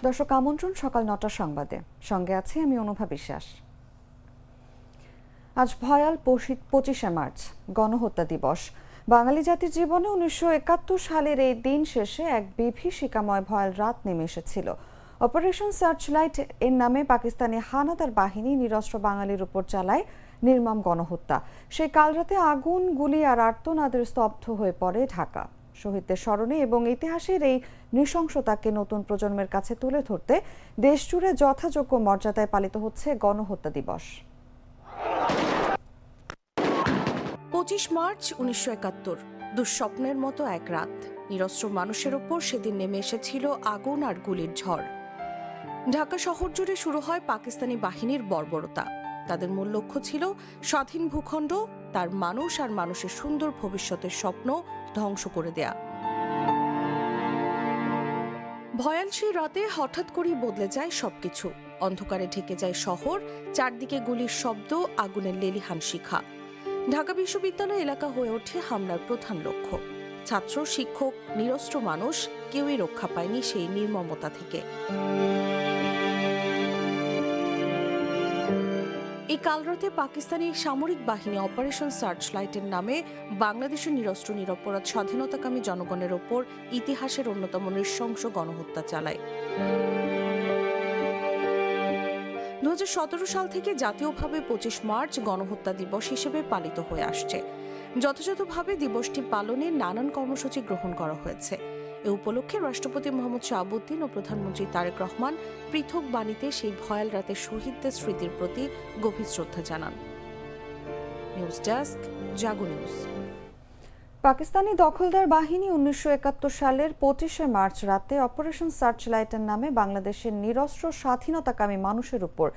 দর্শক আমন্ত্রণ সকাল ৯টার সংবাদে, সঙ্গে আছি আমি অনুভা বিশ্বাস। আজ ভয়াল 25শে মার্চ, গণহত্যা দিবস। বাঙালি জাতির জীবনে 1971 সালের এই দিন শেষে এক বিভীষিকাময় ভয়াল রাত নেমে এসেছিল। অপারেশন সার্চলাইট এর নামে পাকিস্তানি হানাদার বাহিনী নিরস্ত্র বাঙালির উপর চালায় নির্মম গণহত্যা। সেই কালরাতে আগুন, গুলি আর আর্তনাদের স্তব্ধ হয়ে পড়ে ঢাকা। শহীদদের স্মরণে এবং ইতিহাসের এই নৃশংসতাকে নতুন প্রজন্মের কাছে তুলে ধরতে দেশজুড়ে যথাযোগ্য মর্যাদায় পালিত হচ্ছে গণহত্যা দিবস। 25 মার্চ 1971, দুঃস্বপ্নের মতো এক রাত। নিরস্ত্র মানুষের ওপর সেদিন নেমে এসেছিল আগুন আর গুলির ঝড়। ঢাকা শহর জুড়ে শুরু হয় পাকিস্তানি বাহিনীর বর্বরতা। তাদের মূল লক্ষ্য ছিল স্বাধীন ভূখণ্ড, তার মানুষ আর মানুষের সুন্দর ভবিষ্যতের স্বপ্ন ধ্বংস করে দেয়া। ভয়াল সেই রাতে হঠাৎ করেই বদলে যায় সবকিছু। অন্ধকারে ঢেকে যায় শহর, চারদিকে গুলির শব্দ, আগুনের লেলিহান শিখা। ঢাকা বিশ্ববিদ্যালয় এলাকা হয়ে ওঠে হামলার প্রধান লক্ষ্য। ছাত্র, শিক্ষক, নিরস্ত্র মানুষ, কেউই রক্ষা পায়নি সেই নির্মমতা থেকে। এই কালরাতে পাকিস্তানি সামরিক বাহিনী অপারেশন সার্চলাইটের নামে বাংলাদেশের নিরস্ত্র নিরপরাধ স্বাধীনতাকামী জনগণের ওপর ইতিহাসের অন্যতম নৃশংস গণহত্যা চালায়। 2017 সাল থেকে জাতীয়ভাবে 25 মার্চ গণহত্যা দিবস হিসেবে পালিত হয়ে আসছে। যথাযথভাবে দিবসটি পালনে নানান কর্মসূচি গ্রহণ করা হয়েছে। এ উপলক্ষে রাষ্ট্রপতি মোহাম্মদ শাহাবুদ্দিন ও প্রধানমন্ত্রী তারেক রহমান পৃথক বাণীতে সেই ভয়াল রাতে শহীদদের স্মৃতির প্রতি গভীর শ্রদ্ধা জানান। নিউজ ডেস্ক, জাগো নিউজ। পাকিস্তানি দখলদার বাহিনী 1971 সালের 25শে মার্চ রাতে অপারেশন সার্চলাইটের নামে বাংলাদেশের নিরস্ত্র স্বাধীনতাকামী মানুষের উপর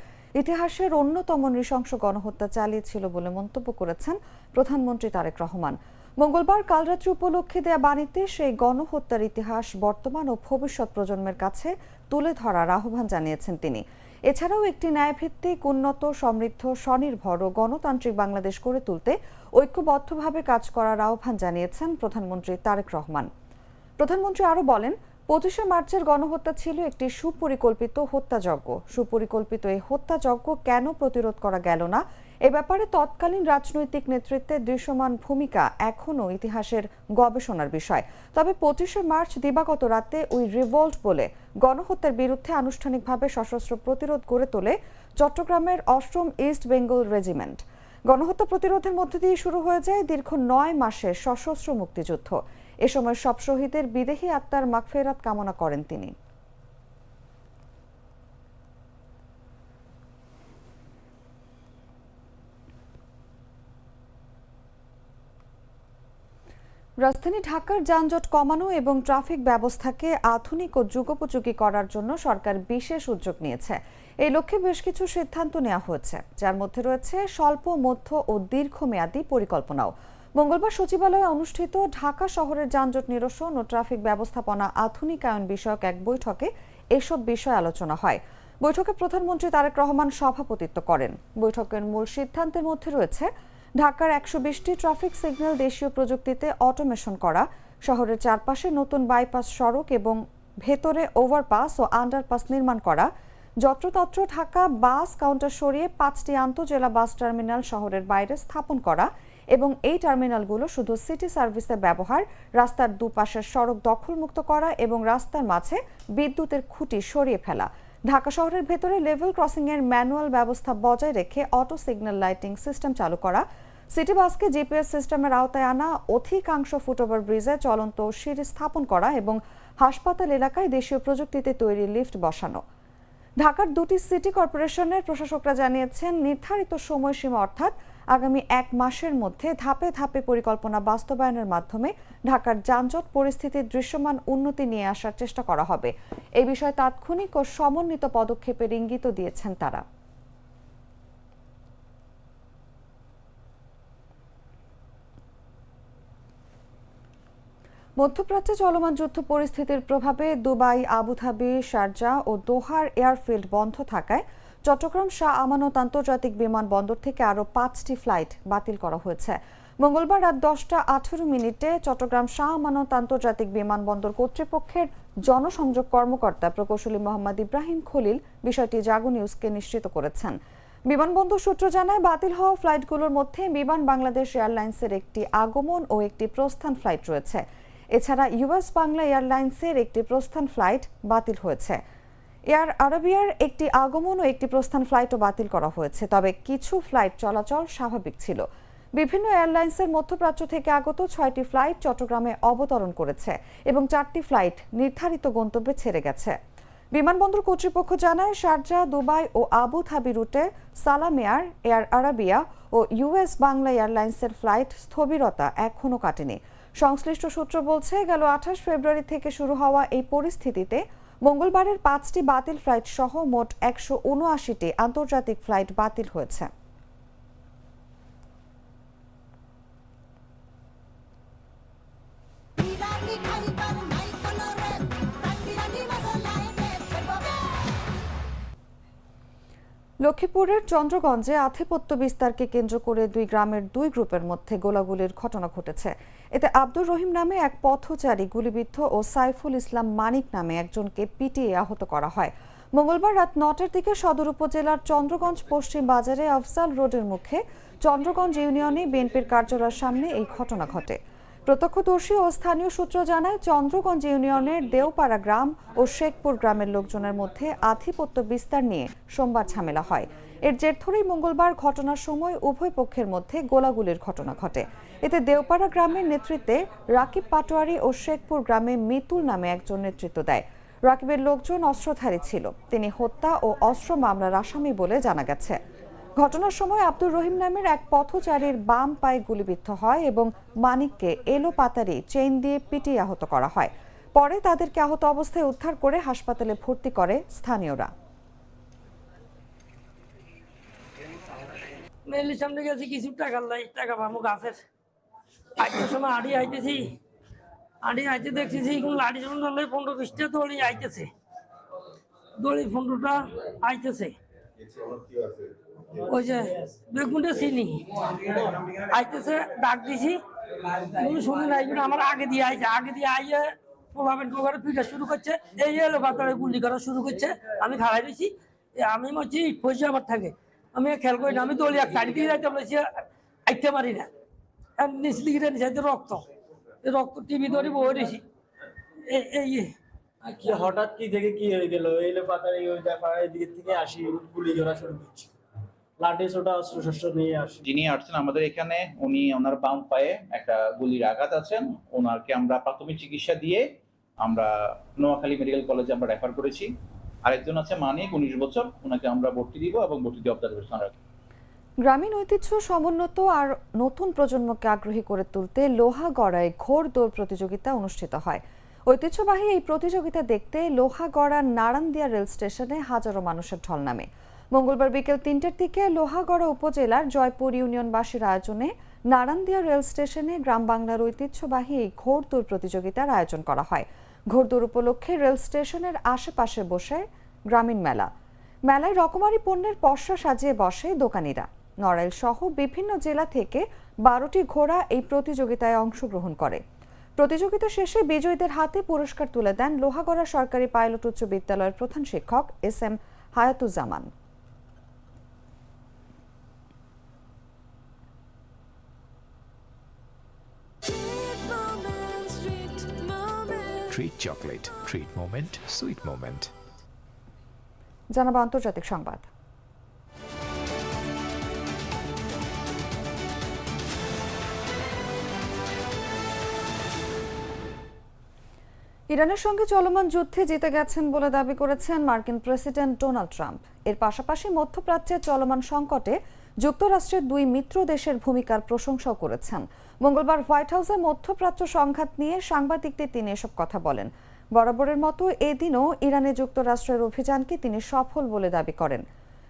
ইতিহাসের অন্যতম নৃশংস গণহত্যা চালিয়েছিল বলে মন্তব্য করেছেন প্রধানমন্ত্রী তারেক রহমান। মঙ্গলবার কালরাত্রি উপলক্ষে দেয়া বাণীতে সেই গণহত্যার ইতিহাস বর্তমান ও ভবিষ্যৎ প্রজন্মের কাছে তুলে ধরার আহ্বান জানিয়েছেন তিনি। এছাড়াও একটি ন্যায়ভিত্তিক, উন্নত, সমৃদ্ধ, স্বনির্ভর ও গণতান্ত্রিক বাংলাদেশ গড়ে তুলতে ঐক্যবদ্ধভাবে কাজ করার আহ্বান জানিয়েছেন প্রধানমন্ত্রী তারেক রহমান। প্রধানমন্ত্রী আরও বলেন, 25শে মার্চের গণহত্যা ছিল একটি সুপরিকল্পিত হত্যাযজ্ঞ। সুপরিকল্পিত এই হত্যাযজ্ঞ কেন প্রতিরোধ করা গেল না, এ ব্যাপারে তৎকালীন রাজনৈতিক নেতৃত্বের দৃশ্যমান ভূমিকা এখনও ইতিহাসের গবেষণার বিষয়। তবে 25শে মার্চ দিবাগত রাতে ওই রিভল্ট বলে গণহত্যার বিরুদ্ধে আনুষ্ঠানিকভাবে সশস্ত্র প্রতিরোধ গড়ে তোলে চট্টগ্রামের 8ম ইস্ট বেঙ্গল রেজিমেন্ট। গণহত্যা প্রতিরোধের মধ্য দিয়ে শুরু হয়ে যায় দীর্ঘ 9 মাসের সশস্ত্র মুক্তিযুদ্ধ। এ সময় সব শহীদের বিদেহী আত্মার মাগফিরাত কামনা করেন তিনি। রাজধানী ঢাকার যানজট কমানো এবং ট্রাফিক ব্যবস্থাকে আধুনিক ও যুগোপযোগী করার জন্য সরকার বিশেষ উদ্যোগ নিয়েছে। এই লক্ষ্যে বেশ কিছু সিদ্ধান্ত নেওয়া হয়েছে, যার মধ্যে রয়েছে স্বল্প, মধ্য ও দীর্ঘমেয়াদী পরিকল্পনাও। মঙ্গলবার সচিবালয়ে অনুষ্ঠিত ঢাকা শহরের যানজট নিরসন ও ট্রাফিক ব্যবস্থাপনা আধুনিকায়ন বিষয়ক এক বৈঠকে এসব বিষয় আলোচনা হয়। বৈঠকে প্রধানমন্ত্রী তারেক রহমান সভাপতিত্ব করেন। বৈঠকের মূল সিদ্ধান্তের মধ্যে রয়েছে ঢাকার 120টি ট্রাফিক সিগন্যাল দেশীয় প্রযুক্তিতে অটোমেশন করা, শহরের চারপাশে নতুন বাইপাস সড়ক এবং ভেতরে ওভারপাস ও আন্ডারপাস নির্মাণ করা, যত্রতত্র ঢাকা বাস কাউন্টার সরিয়ে 5টি আন্তঃজেলা বাস টার্মিনাল শহরের বাইরে স্থাপন করা এবং এই টার্মিনালগুলো শুধু সিটি সার্ভিসে ব্যবহার, রাস্তার দুপাশের সড়ক দখলমুক্ত করা এবং রাস্তার মাঝে বিদ্যুতের খুঁটি সরিয়ে ফেলা। ঢাকা শহরের ভেতরে লেভেল ক্রসিং এর ম্যানুয়াল ব্যবস্থা বজায় রেখে অটো সিগন্যাল লাইটিং সিস্টেম চালু করা, সিটি বাসকে জিপিএস সিস্টেমের আওতায় আনা, অধিকাংশ ফুটওভার ব্রিজে চলন্ত সিঁড়ি স্থাপন করা এবং হাসপাতাল এলাকায় দেশীয় প্রযুক্তিতে তৈরি লিফট বসানো। ঢাকার 2টি সিটি কর্পোরেশনের প্রশাসকরা জানিয়েছেন, নির্ধারিত সময়সীমা অর্থাৎ আগামী 1 মাসের মধ্যে ধাপে ধাপে পরিকল্পনা বাস্তবায়নের মাধ্যমে ঢাকার যানজট পরিস্থিতির দৃশ্যমান উন্নতি নিয়ে আসার চেষ্টা করা হবে। এই বিষয়ে তাৎক্ষণিক ও সমন্বিত পদক্ষেপের ইঙ্গিত দিয়েছেন তারা। মধ্যপ্রাচ্যে চলমান যুদ্ধ পরিস্থিতির প্রভাবে দুবাই, আবুধাবি, শারজাহ ও দোহার এয়ারফিল্ড বন্ধ থাকায় চট্টগ্রাম শাহ আমানত আন্তর্জাতিক বিমানবন্দর থেকে আরও 5টি ফ্লাইট বাতিল করা হয়েছে। মঙ্গলবার রাত 10টা 18 মিনিটে চট্টগ্রাম শাহ আমানত আন্তর্জাতিক বিমানবন্দর কর্তৃপক্ষের জনসংযোগ কর্মকর্তা প্রকৌশলী মোহাম্মদ ইব্রাহিম খলিল বিষয়টি জাগো নিউজকে নিশ্চিত করেছেন। বিমানবন্দর সূত্র জানায়, বাতিল হওয়া ফ্লাইটগুলোর মধ্যে বিমান বাংলাদেশ এয়ারলাইন্সের একটি আগমন ও একটি প্রস্থান ফ্লাইট রয়েছে। এছাড়া ইউএস বাংলা এয়ারলাইন্সের একটি প্রস্থান ফ্লাইট বাতিল হয়েছে। এয়ার আরাবিয়ার একটি আগমন ও একটি প্রস্থান ফ্লাইটও বাতিল করা হয়েছে। তবে কিছু ফ্লাইট চলাচল স্বাভাবিক ছিল। বিভিন্ন এয়ারলাইন্সের মধ্যপ্রাচ্য থেকে আগত 6টি ফ্লাইট চট্টগ্রামে অবতরণ করেছে এবং 4টি ফ্লাইট নির্ধারিত গন্তব্যে ছেড়ে গেছে। বিমানবন্দর কর্তৃপক্ষ জানায়, শারজাহ, দুবাই ও আবু ধাবি রুটে সালাম এয়ার, এয়ার আরাবিয়া ও ইউএস বাংলা এয়ারলাইন্সের ফ্লাইট স্থবিরতা এখনও কাটেনি। সংশ্লিষ্ট সূত্র বলছে, গেল 28 ফেব্রুয়ারি থেকে শুরু হওয়া এই পরিস্থিতিতে মঙ্গলবারের 5টি বাতিল ফ্লাইট সহ মোট 179টি আন্তর্জাতিক ফ্লাইট বাতিল হয়েছে। লক্ষ্মীপুরের চন্দ্রগঞ্জে আধিপত্য বিস্তারকে কেন্দ্র করে দুই গ্রামের দুই গ্রুপের মধ্যে গোলাগুলির ঘটনা ঘটেছে। এতে আব্দুর রহিম নামে এক পথচারী গুলিবিদ্ধ ও সাইফুল ইসলাম মানিক নামে একজনকে পিটিয়ে আহত করা হয়। মঙ্গলবার রাত 9টার দিকে সদর উপজেলার চন্দ্রগঞ্জ পশ্চিম বাজারে আফজাল রোডের মুখে চন্দ্রগঞ্জ ইউনিয়নে বিএনপির কার্যালয়ের সামনে এই ঘটনা ঘটে। প্রত্যক্ষদর্শী ও স্থানীয় সূত্র জানায়, চন্দ্রগঞ্জ ইউনিয়নের দেওপাড়া গ্রাম ও শেখপুর গ্রামের লোকজনের মধ্যে আধিপত্য বিস্তার নিয়ে সোমবার ঝামেলা হয়। এর জের ধরেই মঙ্গলবার ঘটনার সময় উভয় পক্ষের মধ্যে গোলাগুলির ঘটনা ঘটে। এতে দেওপাড়া গ্রামের নেতৃত্বে রাকিব পাটোয়ারি ও শেখপুর গ্রামে মিতুল নামে একজন নেতৃত্ব দেয়। রাকিবের লোকজন অস্ত্রধারী ছিল। তিনি হত্যা ও অস্ত্র মামলার আসামি বলে জানা গেছে। ঘটনার সময় আব্দুর রহিম নামের এক পথচারীর বাম পায়ে গুলিবিদ্ধ হয় এবং মানিককে এলো পাতারি চেইন দিয়ে পিটিয়ে আহত করা হয়। পরে তাদেরকে আহত অবস্থায় উদ্ধার করে হাসপাতালে ভর্তি করে স্থানীয়রা। মেয়ের সামনে গেছি কিছু টাকা পাবো গাছের আইটার সময় আড়ি আইতে দেখতেছি লাড়ি যখন 15-20টা দড়ি আইতেছে, দড়ি 15টা আইতেছে। ওই যে বেগুনটা চিনি আইতেছে, ডাক দিছি শুনে নাই, আমার আগে দিয়ে আইয়ে প্রভাবের ঢোকার পিঠা শুরু করছে। এই এলো পাতারে গুলি করা শুরু করছে। আমি খাড়াই দিছি, আমি বলছি পয়সা আমার থাকে, আমি খেয়াল করি না। আমি দলি এক চারি দিয়ে যাইতে বলেছি, আইতে পারি না। নিচ দিকে নিচে রক্ত টিভি ধরে বয়ে দিছি। কি হঠাৎ কি থেকে কি হয়ে গেল? এলো পাতারে ওই পাড়ার দিকে থেকে আসি, গুলি করা শুরু করছি, লাঠি ছোটা অস্ত্র শস্ত্র নিয়ে আসি। যিনি আসছেন আমাদের এখানে, উনি ওনার বাম পায়ে একটা গুলির আঘাত আছেন। ওনাকে আমরা প্রাথমিক চিকিৎসা দিয়ে আমরা নোয়াখালী মেডিকেল কলেজে আমরা রেফার করেছি। আরেকজন আছে মানিক, 19 বছর, ওনাকে আমরা ভর্তি দিব এবং ভর্তি দিয়ে অবজারভেশন রাখবো। গ্রামীণ ঐতিহ্য সমুন্নত আর নতুন প্রজন্মকে আগ্রহী করে তুলতে লোহাগড়ায় ঘোড় দৌড় প্রতিযোগিতা অনুষ্ঠিত হয়। ঐতিহ্যবাহী এই প্রতিযোগিতা দেখতে লোহাগড়ার নারান্দিয়া রেল স্টেশনে হাজারো মানুষের ঢল নামে। মঙ্গলবার বিকেল 3টার দিকে লোহাগড়া উপজেলার জয়পুর ইউনিয়নবাসীর আয়োজনে নারান্দিয়া রেল স্টেশনে গ্রাম বাংলার ঐতিহ্যবাহী এই ঘোড় দৌড় প্রতিযোগিতার আয়োজন করা হয়। ঘোড় দৌড় উপলক্ষে রেল স্টেশনের আশেপাশে বসে গ্রামীণ মেলায় রকমারি পণ্যের পসরা সাজিয়ে বসে দোকানিরা। নড়াইল সহ বিভিন্ন জেলা থেকে 12টি ঘোড়া এই প্রতিযোগিতায় অংশগ্রহণ করে। প্রতিযোগিতা শেষে বিজয়ীদের হাতে পুরস্কার তুলে দেন লোহাগড়া সরকারি পাইলট উচ্চ বিদ্যালয়ের প্রধান শিক্ষক SM Hayatuzzaman. Treat chocolate, treat moment, sweet moment. জানাবো আন্তর্জাতিক সংবাদ। ইরানের সঙ্গে চলমান যুদ্ধে জিতে গেছেন বলে দাবি করেছেন মার্কিন প্রেসিডেন্ট ডোনাল্ড ট্রাম্প। এর পাশাপাশি মধ্যপ্রাচ্যে চলমান সংকটে যুক্তরাষ্ট্রের দুই মিত্র দেশের ভূমিকার প্রশংসাও করেছেন। মঙ্গলবার হোয়াইট হাউসে মধ্যপ্রাচ্য সংঘাত নিয়ে সাংবাদিকদের তিনি এসব কথা বলেন। বরাবরের মতো এদিনও ইরানে যুক্তরাষ্ট্রের অভিযানকে তিনি সফল বলে দাবি করেন।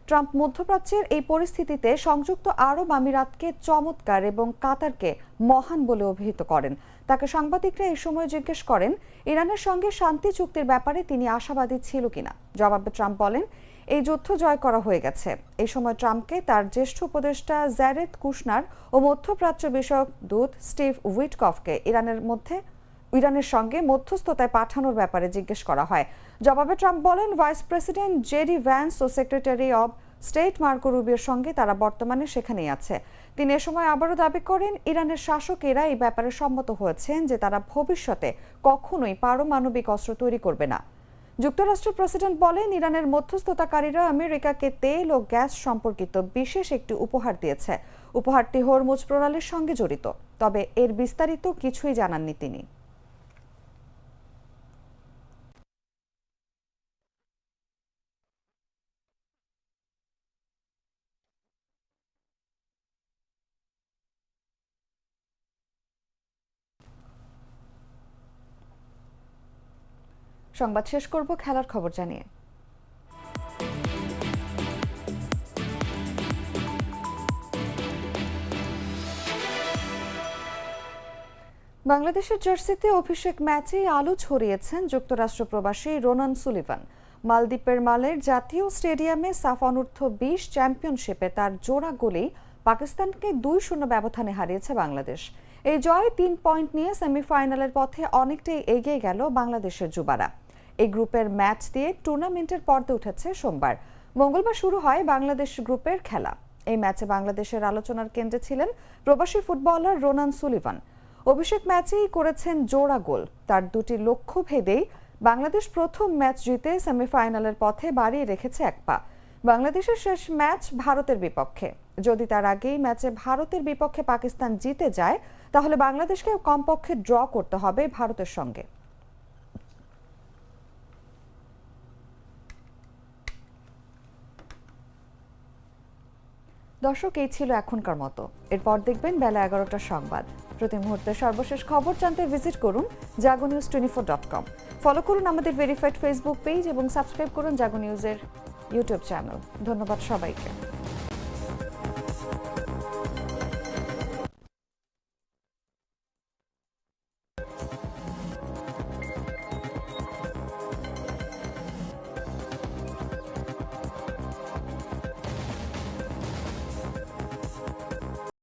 ট্রাম্প মধ্যপ্রাচ্যের এই পরিস্থিতিতে সংযুক্ত আরব আমিরাতকে চমৎকার এবং কাতারকে মহান বলে অভিহিত করেন। তাকে সাংবাদিকরা এই সময় জিজ্ঞেস করেন, ইরানের সঙ্গে শান্তি চুক্তির ব্যাপারে তিনি আশাবাদী ছিল কিনা। জবাবে ট্রাম্প বলেন, এই যুদ্ধ জয় করা হয়ে গেছে। এই সময় ট্রাম্পকে তার জ্যেষ্ঠ উপদেষ্টা জ্যারেড কুশনার ও মধ্যপ্রাচ্য বিষয়ক দূত স্টিভ উইটকফকে ইরানের মধ্যে ইরানের সঙ্গে মধ্যস্থতায় পাঠানোর ব্যাপারে জিজ্ঞেস করা হয়। জবাবে ট্রাম্প বলেন, ভাইস প্রেসিডেন্ট জেডি ভ্যান্স ও সেক্রেটারি অব স্টেট মার্কো রুবিওর সঙ্গে তারা বর্তমানে সেখানেই আছে। তিনি এ সময় আবারও দাবি করেন, ইরানের শাসকেরা এই ব্যাপারে সম্মত হয়েছেন যে তারা ভবিষ্যতে কখনোই পারমাণবিক অস্ত্র তৈরি করবে না। যুক্তরাষ্ট্রের প্রেসিডেন্ট বলেন, ইরানের মধ্যস্থতাকারীরা আমেরিকাকে তেল ও গ্যাস সম্পর্কিত বিশেষ একটি উপহার দিয়েছে। উপহারটি হরমুজ প্রণালীর সঙ্গে জড়িত, তবে এর বিস্তারিত কিছুই জানাননি তিনি। সংবাদ শেষ করব খেলার খবর জানিয়ে। বাংলাদেশের জার্সিতে অভিষেক ম্যাচে আলো ছড়িয়েছেন যুক্তরাষ্ট্র প্রবাসী রোনান সুলিভান। মালদ্বীপের মালের জাতীয় স্টেডিয়ামে সাফ অনূর্ধ্ব 20 চ্যাম্পিয়নশিপে তার জোড়া গোলেই পাকিস্তানকে 2-0 ব্যবধানে হারিয়েছে বাংলাদেশ। এই জয়ে 3 পয়েন্ট নিয়ে সেমিফাইনালের পথে অনেকটাই এগিয়ে গেল বাংলাদেশের যুবারা। এই গ্রুপের ম্যাচ দিয়ে টুর্নামেন্টের পর্দা উঠেছে সোমবার। মঙ্গলবার শুরু হয় বাংলাদেশ গ্রুপের খেলা। এই ম্যাচে বাংলাদেশের আলোচনার কেন্দ্রে ছিলেন প্রবাসী ফুটবলার রোনান সুলিভান। অভিষেক ম্যাচেই করেছেন জোড়া গোল। তার দুটি লক্ষ্য ভেদেই বাংলাদেশ প্রথম ম্যাচ জিতে সেমিফাইনালের পথে বাড়িয়ে রেখেছে এক পা। বাংলাদেশের শেষ ম্যাচ ভারতের বিপক্ষে। যদি তার আগেই ম্যাচে ভারতের বিপক্ষে পাকিস্তান জিতে যায়, তাহলে বাংলাদেশকে কমপক্ষে ড্র করতে হবে ভারতের সঙ্গে। দর্শক, এই ছিল এখনকার মতো। এরপর দেখবেন বেলা 11টার সংবাদ। প্রতি মুহূর্তে সর্বশেষ খবর জানতে ভিজিট করুন jagonews24.com। ফলো করুন আমাদের ভেরিফাইড ফেসবুক পেজ এবং সাবস্ক্রাইব করুন জাগো নিউজের ইউটিউব চ্যানেল। ধন্যবাদ সবাইকে।